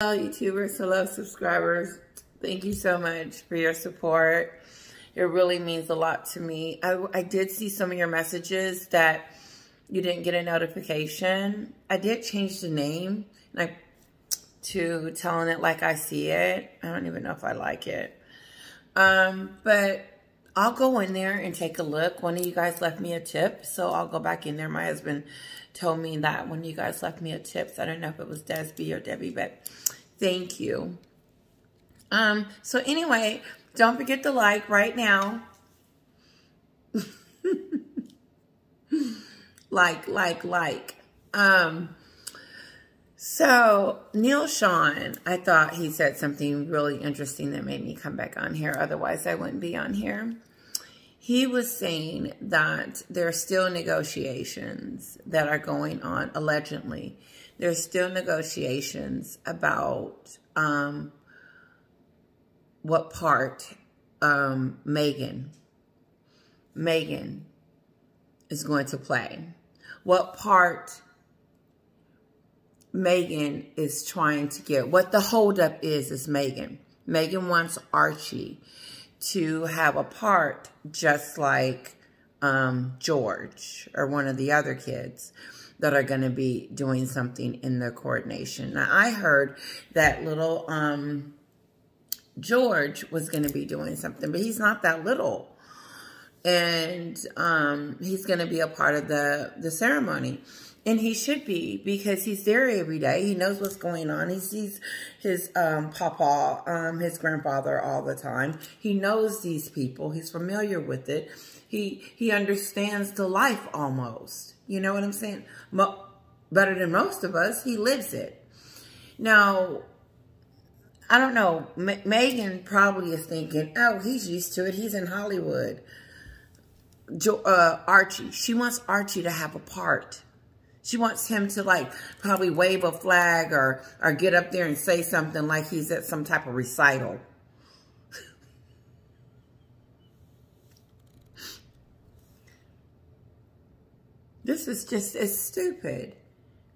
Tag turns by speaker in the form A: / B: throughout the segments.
A: Hello YouTubers, hello subscribers. Thank you so much for your support. It really means a lot to me. I did see some of your messages that you didn't get a notification. I did change the name to telling it like I see it. I don't even know if I like it. But I'll go in there and take a look. One of you guys left me a tip, so I'll go back in there. My husband told me that when you guys left me a tip, so I don't know if it was Desby or Debbie, but thank you. So anyway, don't forget to like right now. like. So Neal Sean, I thought he said something really interesting that made me come back on here. Otherwise, I wouldn't be on here. He was saying that there are still negotiations that are going on, allegedly. There's still negotiations about what part Meghan is going to play. What part Meghan is trying to get. What the holdup is Meghan. Meghan wants Archie to have a part just like George or one of the other kids that are going to be doing something in the coordination. Now, I heard that little George was going to be doing something, but he's not that little. And he's going to be a part of the ceremony. And he should be, because he's there every day. He knows what's going on. He sees his papa, his grandfather all the time. He knows these people. He's familiar with it. He understands the life almost. You know what I'm saying? Better than most of us. He lives it. Now, I don't know. Meghan probably is thinking, oh, he's used to it. He's in Hollywood. Archie. She wants Archie to have a part. She wants him to probably wave a flag or get up there and say something like he's at some type of recital. This is just as stupid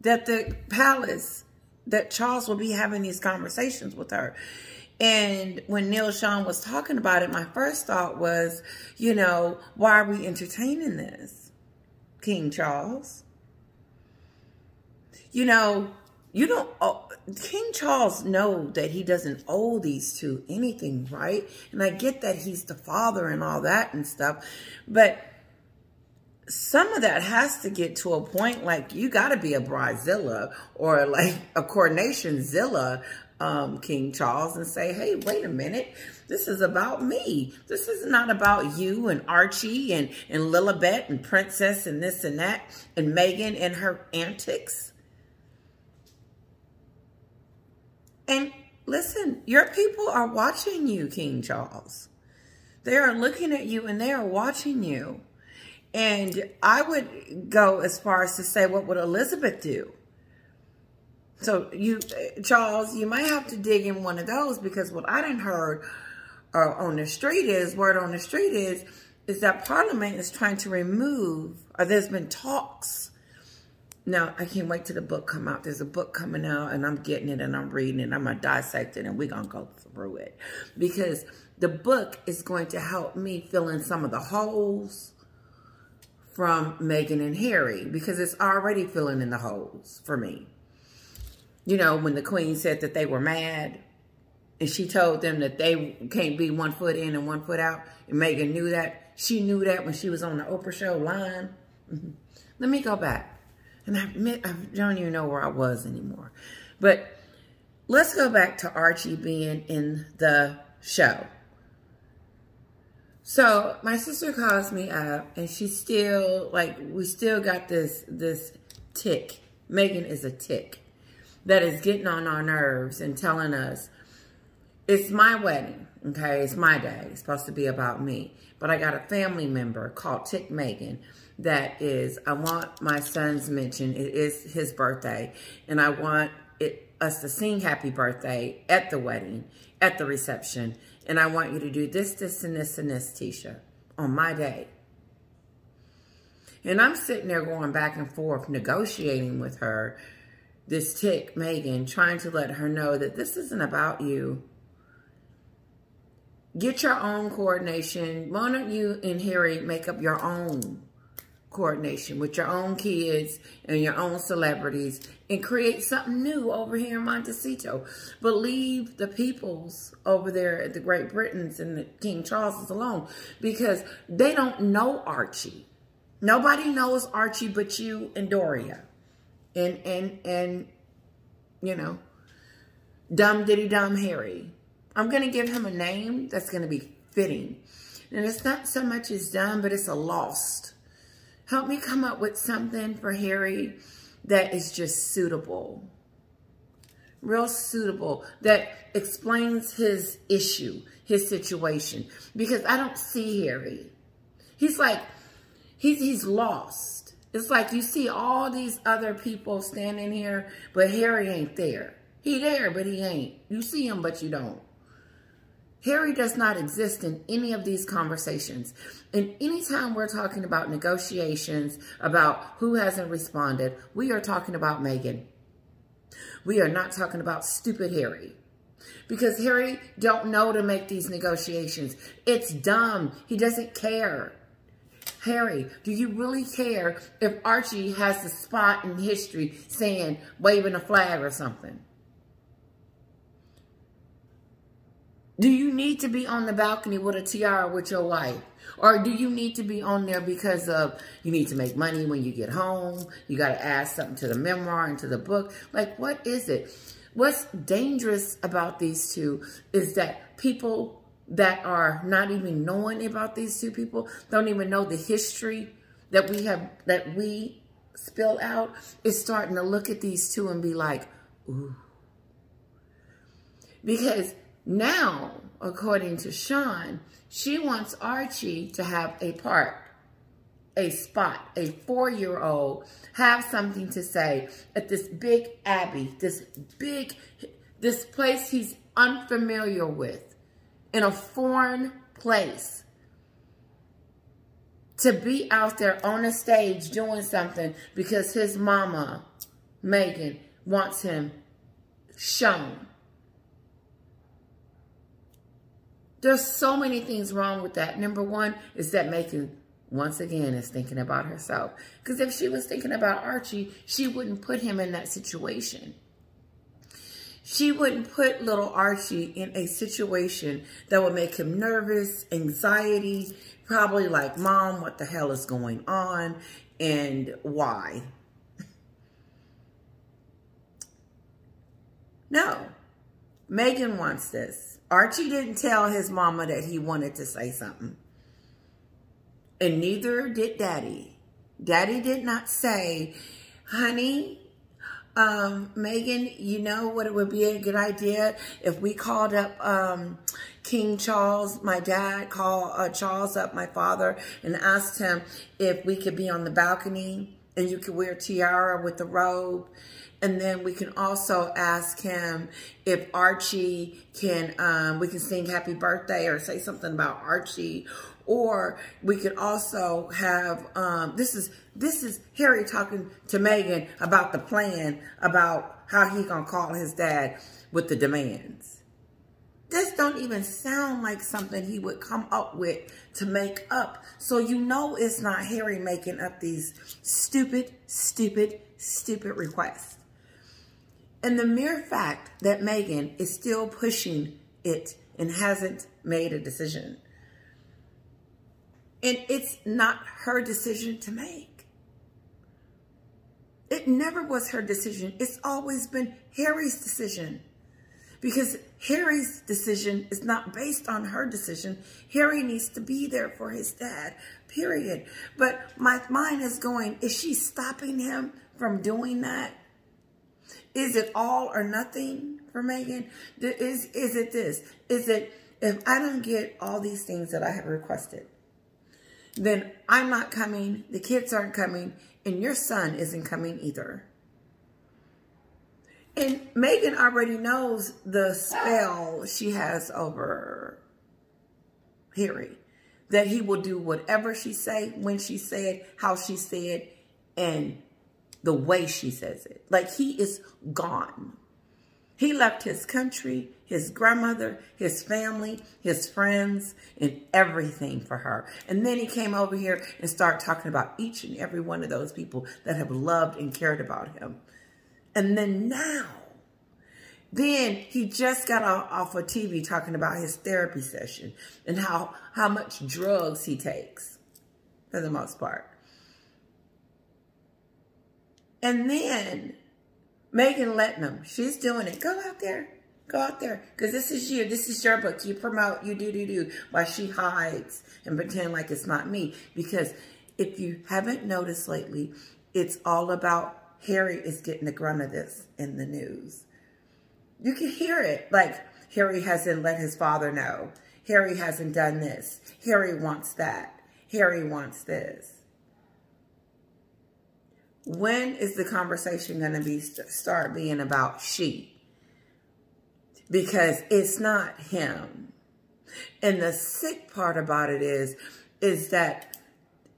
A: that the palace, that Charles will be having these conversations with her. And when Neal Sean was talking about it, my first thought was, you know, why are we entertaining this, King Charles? You know, King Charles knows that he doesn't owe these two anything, right? And I get that he's the father and all that and stuff, but some of that has to get to a point like you got to be a bridezilla or like a coordination-zilla, King Charles, and say, hey, wait a minute. This is about me. This is not about you and Archie and Lilibet and Princess and this and that and Meghan and her antics. And listen, your people are watching you, King Charles. They are looking at you and they are watching you. And I would go as far as to say, what would Elizabeth do? So you, Charles, you might have to dig in one of those, because what I done heard on the street is, word on the street is that Parliament is trying to remove, or there's been talks. Now, I can't wait till the book come out. There's a book coming out, and I'm getting it, and I'm reading it. I'm going to dissect it, and we're going to go through it. Because the book is going to help me fill in some of the holes from Meghan and Harry. Because it's already filling in the holes for me. You know, when the Queen said that they were mad, and she told them that they can't be 1 foot in and 1 foot out, and Meghan knew that. She knew that when she was on the Oprah show line. Let me go back. And I admit, I don't even know where I was anymore. But let's go back to Archie being in the show. So my sister calls me up, and she's still, we still got this tick. Meghan is a tick that is getting on our nerves and telling us, it's my wedding, okay? It's my day. It's supposed to be about me. But I got a family member called Tick Meghan that is, I want my son's mention. It is his birthday. And I want us to sing happy birthday at the wedding, at the reception. And I want you to do this, this, and this, and this, Tisha, on my day. And I'm sitting there going back and forth, negotiating with her this tick, Meghan, trying to let her know that this isn't about you. Get your own coordination. Why don't you and Harry make up your own coordination with your own kids and your own celebrities and create something new over here in Montecito. But leave the peoples over there at the Great Britons and the King Charleses alone, because they don't know Archie. Nobody knows Archie but you and Doria. And you know, dumb diddy dumb Harry. I'm going to give him a name that's going to be fitting. And it's not so much as dumb, but it's a lost. Help me come up with something for Harry that is just suitable. Real suitable. That explains his issue, his situation. Because I don't see Harry. He's like, he's lost. It's like you see all these other people standing here, but Harry ain't there. He there, but he ain't. You see him, but you don't. Harry does not exist in any of these conversations. And anytime we're talking about negotiations, about who hasn't responded, we are talking about Meghan. We are not talking about stupid Harry. Because Harry don't know to make these negotiations. It's dumb. He doesn't care. Harry, do you really care if Archie has a spot in history saying, waving a flag or something? Do you need to be on the balcony with a tiara with your wife? Or do you need to be on there because of you need to make money when you get home? You got to add something to the memoir and to the book. Like, what is it? What's dangerous about these two is that people that are not even knowing about these two people, don't even know the history that we spill out, is starting to look at these two and be like, ooh. Because now, according to Sean, she wants Archie to have a part, a spot, a 4-year-old, have something to say at this big abbey, this place he's unfamiliar with, in a foreign place. To be out there on a stage doing something because his mama, Meghan, wants him shown. There's so many things wrong with that. Number one is that Meghan, once again, is thinking about herself. Because if she was thinking about Archie, she wouldn't put him in that situation. She wouldn't put little Archie in a situation that would make him nervous, anxiety, probably like, Mom, what the hell is going on and why? No, Meghan wants this. Archie didn't tell his mama that he wanted to say something. And neither did Daddy. Daddy did not say, honey, Meghan, you know what it would be a good idea if we called up King Charles, my dad, called Charles up, my father, and asked him if we could be on the balcony and you could wear a tiara with the robe. And then we can also ask him if Archie can, we can sing happy birthday or say something about Archie. Or we could also have, this is Harry talking to Meghan about the plan, about how he gonna call his dad with the demands. This don't even sound like something he would come up with to make up. So you know it's not Harry making up these stupid requests. And the mere fact that Meghan is still pushing it and hasn't made a decision. And it's not her decision to make. It never was her decision. It's always been Harry's decision. Because Harry's decision is not based on her decision. Harry needs to be there for his dad, period. But my mind is going, is she stopping him from doing that? Is it all or nothing for Meghan? Is it this? Is it, if I don't get all these things that I have requested, then I'm not coming, the kids aren't coming, and your son isn't coming either. And Meghan already knows the spell she has over Harry. That he will do whatever she say, when she say it, how she say it, and the way she says it. Like, he is gone. He left his country, his grandmother, his family, his friends, and everything for her. And then he came over here and started talking about each and every one of those people that have loved and cared about him. And then now, then he just got off of TV talking about his therapy session and how much drugs he takes, for the most part. And then Meghan letting him. She's doing it. Go out there. Go out there. Because this is you. This is your book. You promote. You do. While she hides and pretend like it's not me. Because if you haven't noticed lately, it's all about Harry is getting the grunt of this in the news. You can hear it. Like, Harry hasn't let his father know. Harry hasn't done this. Harry wants that. Harry wants this. When is the conversation going to start being about she? Because it's not him. And the sick part about it is that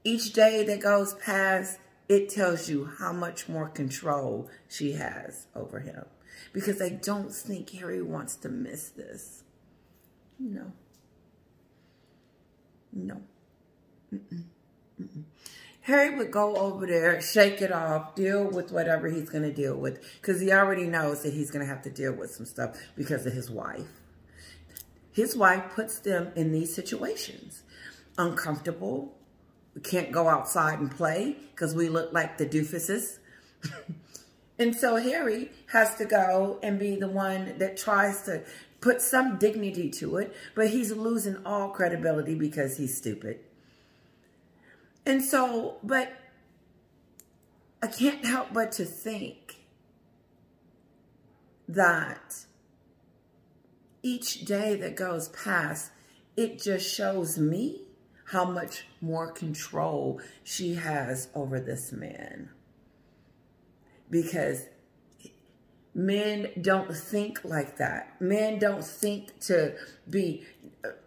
A: each day that goes past, it tells you how much more control she has over him. Because I don't think Harry wants to miss this. No. No. Harry would go over there, shake it off, deal with whatever he's going to deal with. Because he already knows that he's going to have to deal with some stuff because of his wife. His wife puts them in these situations. Uncomfortable. We can't go outside and play because we look like the doofuses. And so Harry has to go and be the one that tries to put some dignity to it. But he's losing all credibility because he's stupid. And so, but I can't help but to think that each day that goes past, it just shows me how much more control she has over this man. Because men don't think like that. Men don't think to be,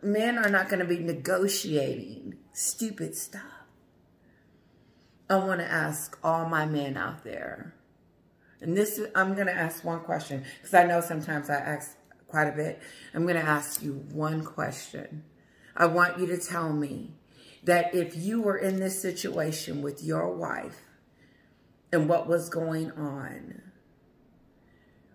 A: men are not going to be negotiating stupid stuff. I want to ask all my men out there, and this is, I'm going to ask one question, because I know sometimes I ask quite a bit. I'm going to ask you one question. I want you to tell me that if you were in this situation with your wife and what was going on,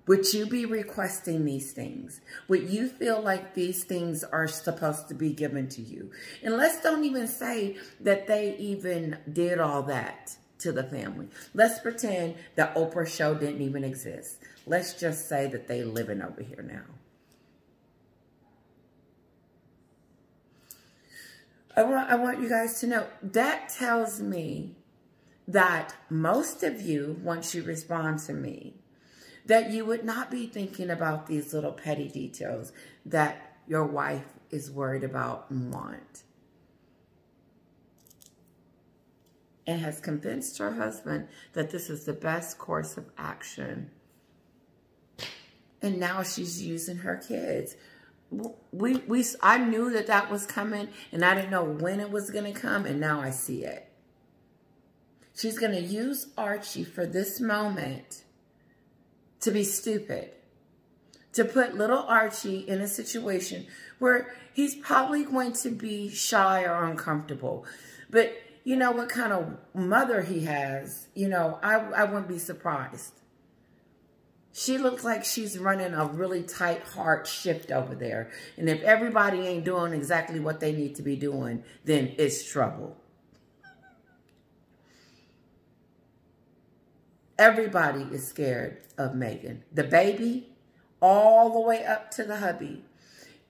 A: would you be requesting these things? Would you feel like these things are supposed to be given to you? And let's don't even say that they even did all that to the family. Let's pretend the Oprah show didn't even exist. Let's just say that they living over here now. I want you guys to know, that tells me that most of you, once you respond to me, that you would not be thinking about these little petty details that your wife is worried about and want. And has convinced her husband that this is the best course of action. And now she's using her kids. I knew that that was coming, and I didn't know when it was going to come, and now I see it. She's going to use Archie for this moment to be stupid, to put little Archie in a situation where he's probably going to be shy or uncomfortable. But you know what kind of mother he has, you know, I wouldn't be surprised. She looks like she's running a really tight heart shift over there. And if everybody ain't doing exactly what they need to be doing, then it's trouble. Everybody is scared of Meghan. The baby, all the way up to the hubby.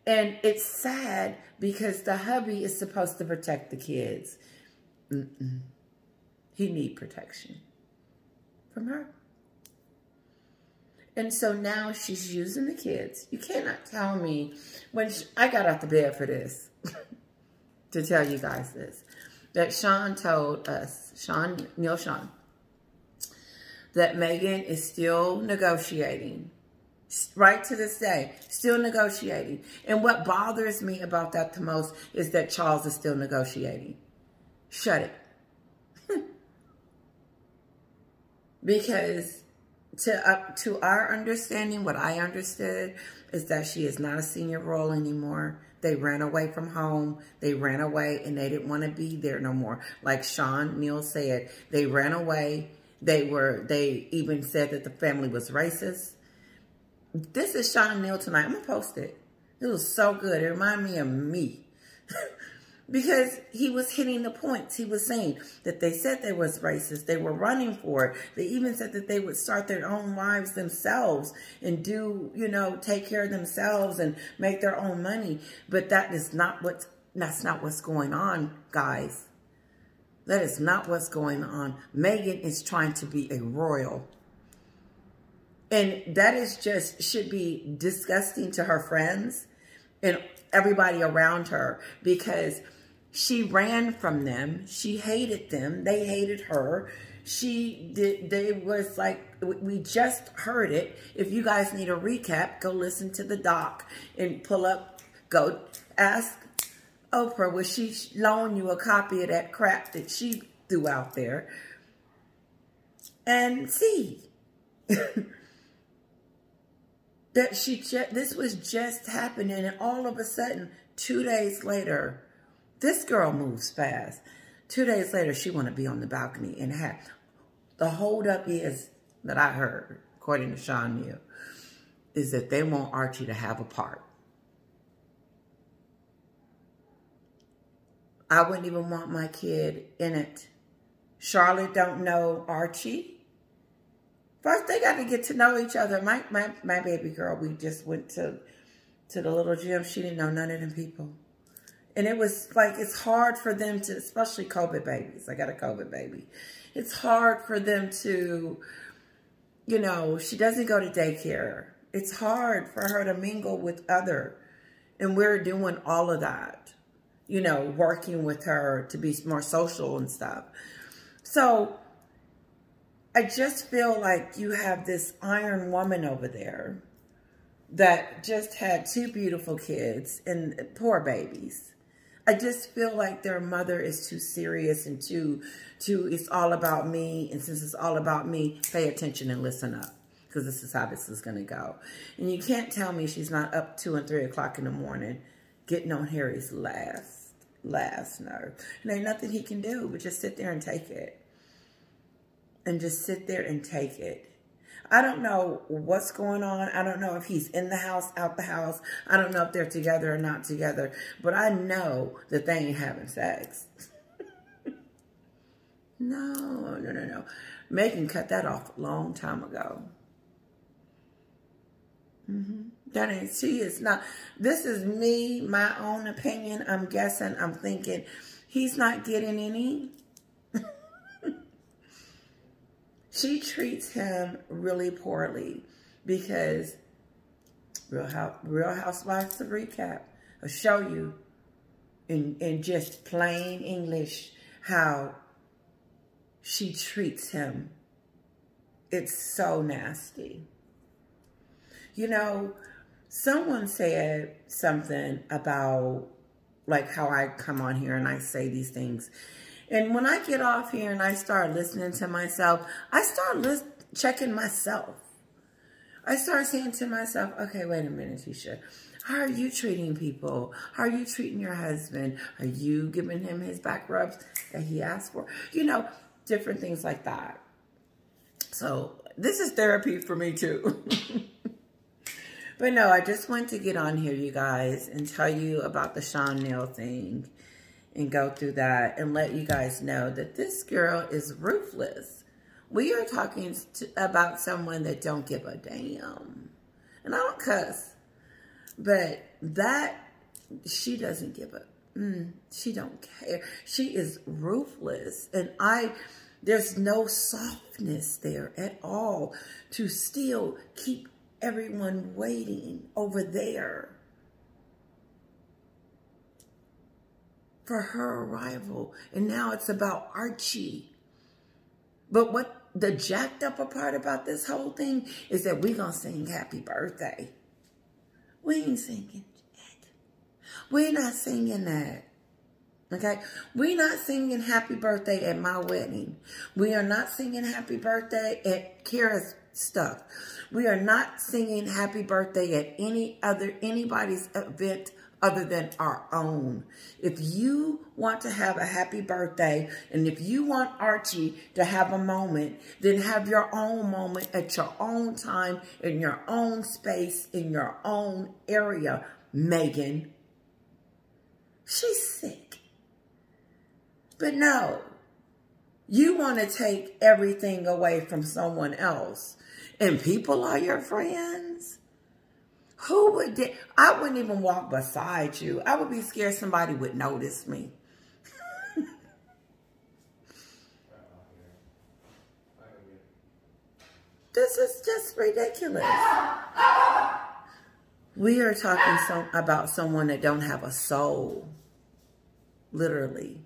A: And it's sad because the hubby is supposed to protect the kids. He needs protection from her. And so now she's using the kids. You cannot tell me, when I got out the bed for this, to tell you guys this, that Sean told us, Neal, that Meghan is still negotiating. Right to this day, still negotiating. And what bothers me about that the most is that Charles is still negotiating. Shut it. Because to our understanding, what I understood is that she is not a senior royal anymore. They ran away from home. They ran away and they didn't want to be there no more. Like Neal said, they ran away. They even said that the family was racist. This is Neal tonight. I'm going to post it. It was so good. It reminded me of me. Because he was hitting the points. He was saying that they said they was racist. They were running for it. They even said that they would start their own lives themselves and do, you know, take care of themselves and make their own money. But that's not what's going on, guys. That is not what's going on. Meghan is trying to be a royal. And that should be disgusting to her friends and everybody around her, because she ran from them. She hated them. They hated her. They was like, we just heard it. If you guys need a recap, go listen to the doc and go ask Oprah, will she loan you a copy of that crap that she threw out there? And see that this was just happening, and all of a sudden, 2 days later, this girl moves fast. 2 days later, she want to be on the balcony and the holdup is that I heard, according to Neal, is that they want Archie to have a part. I wouldn't even want my kid in it. Charlotte don't know Archie. First, they got to get to know each other. My baby girl, we just went to the little gym. She didn't know none of them people. And it was like, it's hard for them to, especially COVID babies. I got a COVID baby. It's hard for them to, you know, she doesn't go to daycare. It's hard for her to mingle with other. And we're doing all of that, you know, working with her to be more social and stuff. So I just feel like you have this iron woman over there that just had 2 beautiful kids and poor babies. I just feel like their mother is too serious and too, it's all about me. And since it's all about me, pay attention and listen up, because this is how this is going to go. And you can't tell me she's not up 2 and 3 o'clock in the morning getting on Harry's last nerve. And ain't nothing he can do but just sit there and take it. And just sit there and take it. I don't know what's going on. I don't know if he's in the house, out the house. I don't know if they're together or not together. But I know that they ain't having sex. No. Meghan cut that off a long time ago. She is not. This is me, my own opinion. I'm guessing, I'm thinking, he's not getting any. She treats him really poorly because Real Housewives, to recap, I'll show you in just plain English how she treats him. It's so nasty. You know, someone said something about like how I come on here and I say these things. And when I get off here and I start listening to myself, I start checking myself. I start saying to myself, okay, wait a minute, Tisha. How are you treating people? How are you treating your husband? Are you giving him his back rubs that he asked for? You know, different things like that. So this is therapy for me too. But no, I just wanted to get on here, you guys, and tell you about the Neal thing. And go through that and let you guys know that this girl is ruthless. We are talking about someone that don't give a damn. And I don't cuss. But she doesn't give a, she don't care. She is ruthless. And there's no softness there at all to still keep everyone waiting over there for her arrival. And now it's about Archie. But what the jacked up part about this whole thing is that we're going to sing happy birthday. We ain't singing that. We're not singing that. Okay? We're not singing happy birthday at my wedding. We are not singing happy birthday at Kira's stuff. We are not singing happy birthday at anybody's event other than our own. If you want to have a happy birthday, and if you want Archie to have a moment, then have your own moment at your own time, in your own space, in your own area, Meghan. She's sick. But no, you want to take everything away from someone else, and people are your friends? Who would I wouldn't even walk beside you. I would be scared somebody would notice me. This is just ridiculous. We are talking about someone that don't have a soul. Literally.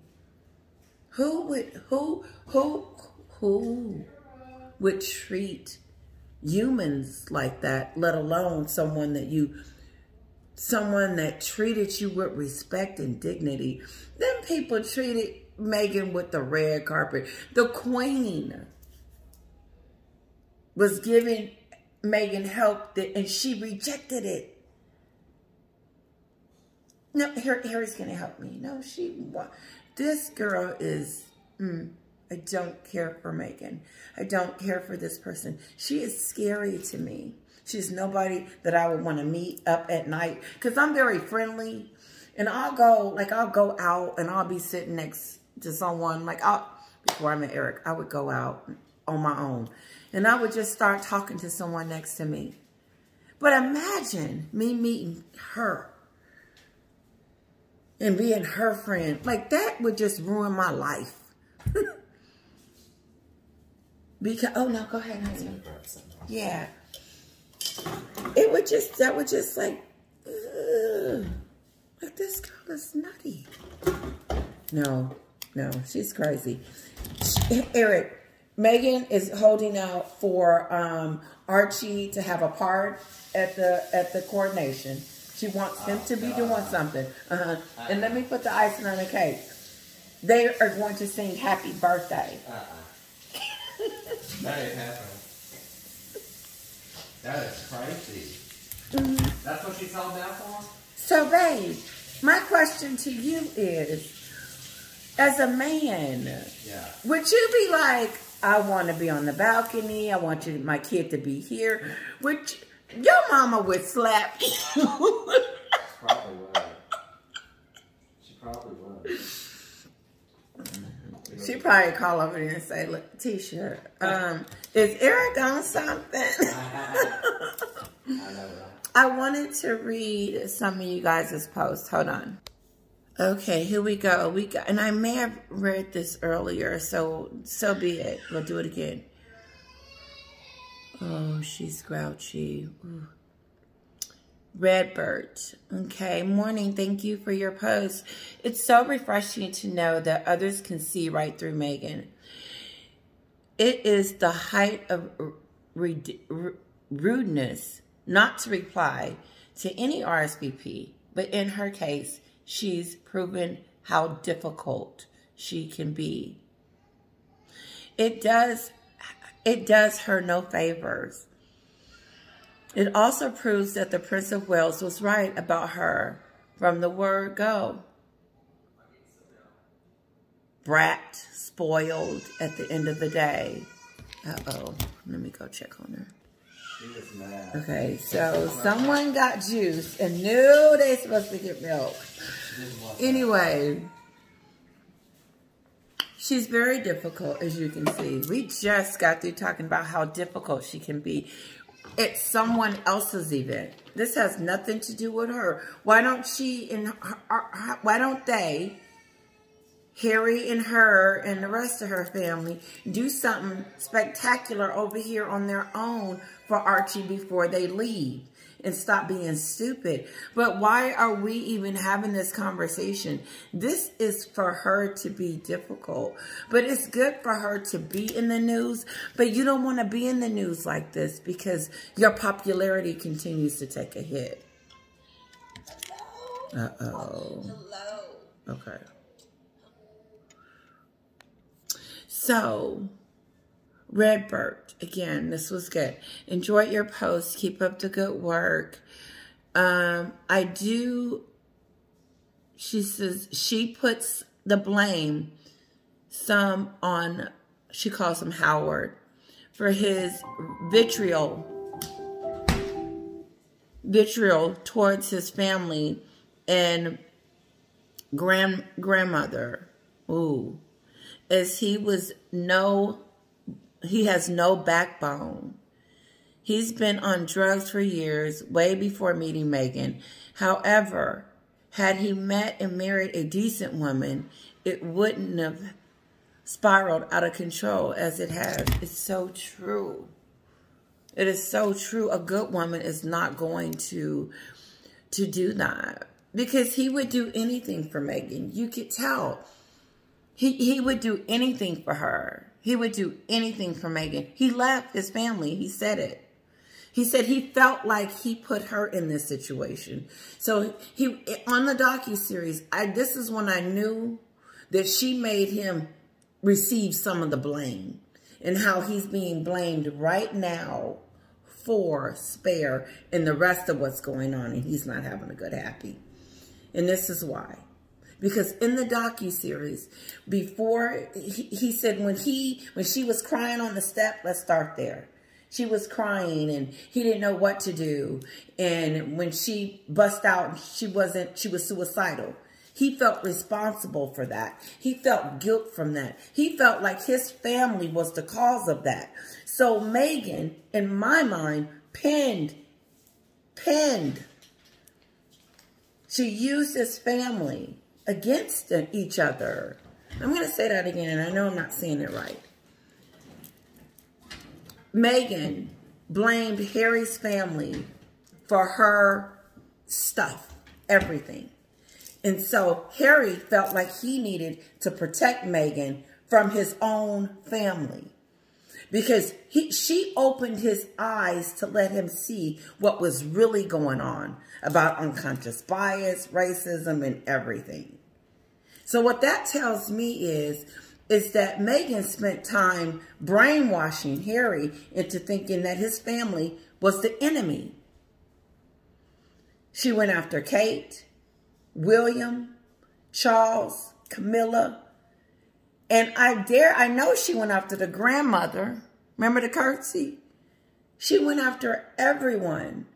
A: Who would treat humans like that, let alone someone that treated you with respect and dignity? Then people treated Meghan with the red carpet. The Queen was giving Meghan help and she rejected it. No, Harry's gonna help me. No, this girl is, I don't care for Meghan. I don't care for this person. She is scary to me. She's nobody that I would want to meet up at night. Because I'm very friendly. And I'll go out and I'll be sitting next to someone. Before I met Eric, I would go out on my own. And I would just start talking to someone next to me. But imagine me meeting her. And being her friend. Like, that would just ruin my life. Because, oh no, go ahead, honey. Yeah. That would just like, ugh. Like, this girl is nutty. No, she's crazy. Eric, Meghan is holding out for Archie to have a part at the coronation. She wants him to be doing something. And let me put the icing on the cake. They are going to sing happy birthday.
B: That ain't happening. That is crazy. That's what she's held out for?
A: So, babe, my question to you is, as a man, would you be like, I want to be on the balcony, I want my kid to be here? Your mama would slap you.
B: Probably would. She probably would.
A: She probably call over there and say, look, Tisha, is Eric on something? I wanted to read some of you guys' posts. Hold on. Okay, here we go. And I may have read this earlier, so be it. We'll do it again. Oh, she's grouchy. Ooh. Redbird. Okay, morning. Thank you for your post. It's so refreshing to know that others can see right through Meghan. It is the height of rudeness not to reply to any RSVP, but in her case, she's proven how difficult she can be. It does her no favors. It also proves that the Prince of Wales was right about her from the word go. Brat, spoiled at the end of the day. Uh-oh. Let me go check on her.
B: She was mad.
A: Okay, so someone got juice and knew they supposed to get milk. Anyway, she's very difficult, as you can see. We just got through talking about how difficult she can be. It's someone else's event. This has nothing to do with her. Why don't they, Harry and her and the rest of her family, do something spectacular over here on their own for Archie before they leave and stop being stupid? But why are we even having this conversation? This is for her to be difficult. But it's good for her to be in the news. But you don't want to be in the news like this because your popularity continues to take a hit. Uh-oh. Okay. So, Redbird, again, this was good. Enjoy your post. Keep up the good work. She says she puts the blame some on, she calls him Howard, for his vitriol towards his family and grandmother. Ooh. As he has no backbone. He's been on drugs for years, way before meeting Meghan. However, had he met and married a decent woman, it wouldn't have spiraled out of control as it has. It's so true. It is so true. A good woman is not going to do that. Because he would do anything for Meghan. You could tell. He would do anything for her. He would do anything for Meghan. He left his family. He said it. He said he felt like he put her in this situation. So on the docuseries, this is when I knew that she made him receive some of the blame. And how he's being blamed right now for Spare and the rest of what's going on. And he's not having a good happy. And this is why. Because in the docuseries, before, he said when she was crying on the step, let's start there. She was crying and he didn't know what to do. And when she bust out, she was suicidal. He felt responsible for that. He felt guilt from that. He felt like his family was the cause of that. So Meghan, in my mind, pinned. She used his family against each other. I'm going to say that again, and I know I'm not saying it right. Meghan blamed Harry's family for her stuff, everything. And so Harry felt like he needed to protect Meghan from his own family. Because she opened his eyes to let him see what was really going on about unconscious bias, racism, and everything. So what that tells me is that Meghan spent time brainwashing Harry into thinking that his family was the enemy. She went after Kate, William, Charles, Camilla, and I know she went after the grandmother. Remember the curtsy? She went after everyone.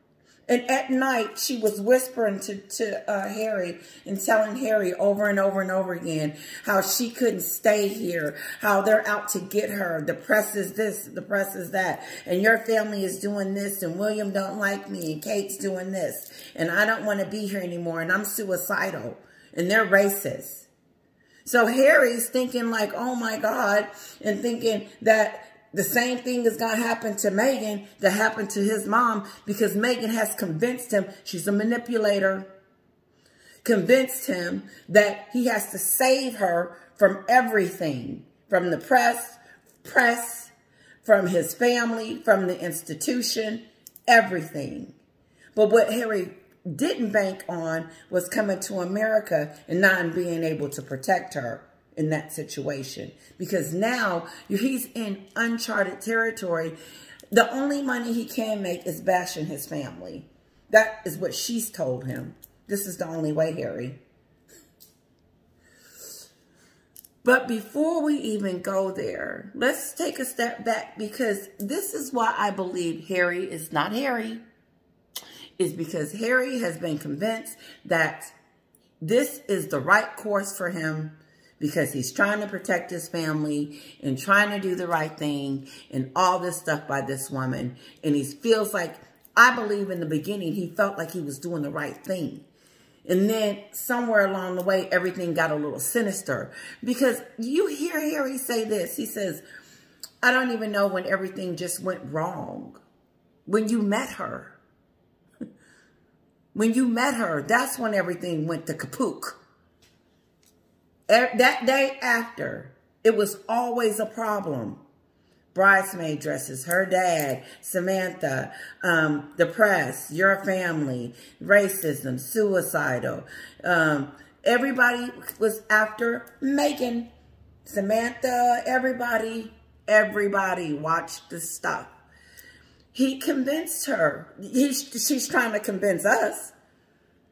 A: And at night, she was whispering to Harry and telling Harry over and over and over again how she couldn't stay here, how they're out to get her. The press is this, the press is that, and your family is doing this, and William don't like me, and Kate's doing this, and I don't want to be here anymore, and I'm suicidal, and they're racist. So Harry's thinking like, oh my God, and thinking that the same thing is going to happen to Meghan that happened to his mom, because Meghan has convinced him, she's a manipulator, convinced him that he has to save her from everything, from the press, from his family, from the institution, everything. But what Harry didn't bank on was coming to America and not being able to protect her in that situation, because now he's in uncharted territory. The only money he can make is bashing his family. That is what she's told him. This is the only way, Harry. But before we even go there, let's take a step back, because this is why I believe Harry is not Harry. Is because Harry has been convinced that this is the right course for him, because he's trying to protect his family and trying to do the right thing and all this stuff by this woman. And he feels like, I believe in the beginning, he felt like he was doing the right thing. And then somewhere along the way, everything got a little sinister. Because you hear Harry say this. He says, I don't even know when everything just went wrong. When you met her. When you met her, that's when everything went to kaput. That day after, it was always a problem. Bridesmaid dresses, her dad, Samantha, the press, your family, racism, suicidal. Everybody was after Meghan Samantha, everybody watched the stuff. He convinced her. She's trying to convince us.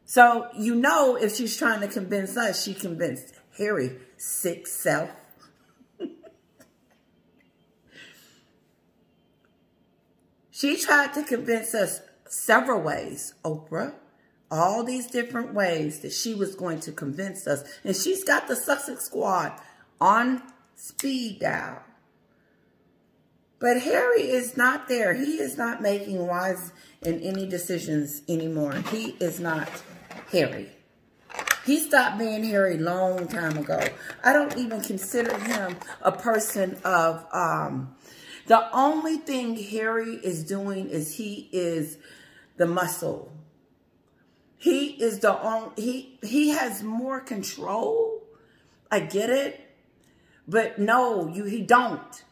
A: So, you know, if she's trying to convince us, she convinced Harry, sick self. She tried to convince us several ways, Oprah. All these different ways that she was going to convince us. And she's got the Sussex squad on speed dial. But Harry is not there. He is not making wise in any decisions anymore. He is not Harry. He stopped being Harry long time ago. I don't even consider him a person of... the only thing Harry is doing is he is the muscle. He is the only... He has more control. I get it. But no, he don't.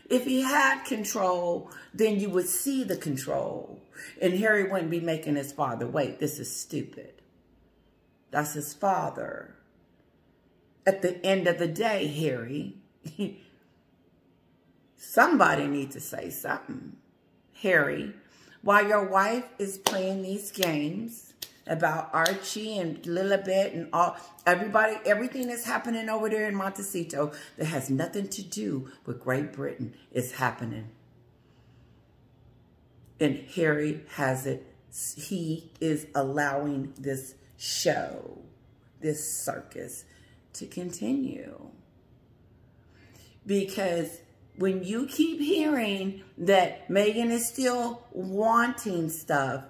A: If he had control, then you would see the control. And Harry wouldn't be making his father wait. This is stupid. That's his father. At the end of the day, Harry, somebody needs to say something. Harry, while your wife is playing these games about Archie and Lilibet and everything that's happening over there in Montecito that has nothing to do with Great Britain is happening. And Harry has it. He is allowing this show, this circus, to continue. Because when you keep hearing that Meghan is still wanting stuff,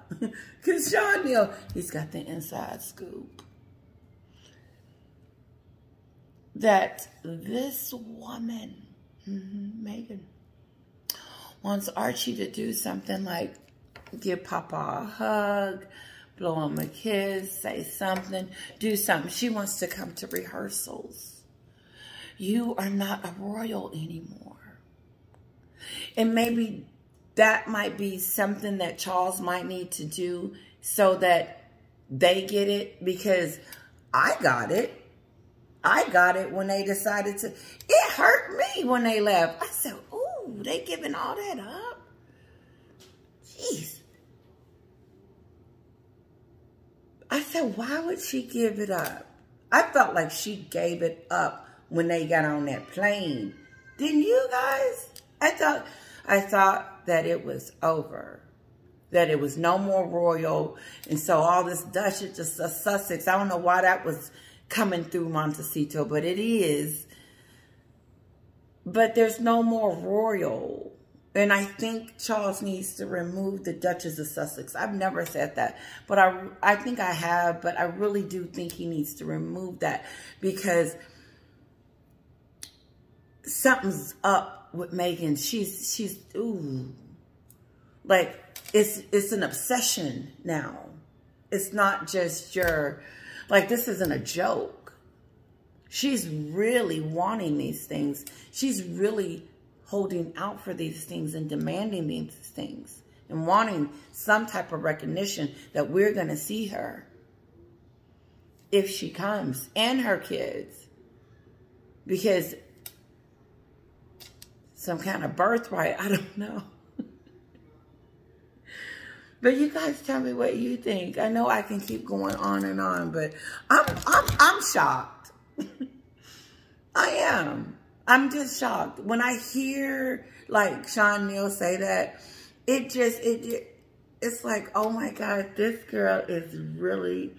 A: because Neal, he's got the inside scoop, that this woman, Meghan, wants Archie to do something like give Papa a hug, blow him a kiss, say something, do something. She wants to come to rehearsals. You are not a royal anymore. And maybe that might be something that Charles might need to do so that they get it, because I got it. I got it when they decided to. It hurt me when they left. I said, ooh, they giving all that up? Jeez. I said, why would she give it up? I felt like she gave it up when they got on that plane. Didn't you guys? I thought that it was over, that it was no more royal. And so all this Duchess of Sussex, I don't know why that was coming through Montecito, but it is. But there's no more royal. And I think Charles needs to remove the Duchess of Sussex. I've never said that, but I think I have, but I really do think he needs to remove that, because something's up with Meghan. She's ooh, like it's an obsession now. It's not just like, this isn't a joke. She's really wanting these things. She's really holding out for these things and demanding these things and wanting some type of recognition that we're going to see her if she comes, and her kids, because some kind of birthright, I don't know. But you guys tell me what you think. I know I can keep going on and on, but I'm shocked. I am. I'm just shocked. When I hear like Neal say that, it's like, oh my God, this girl is really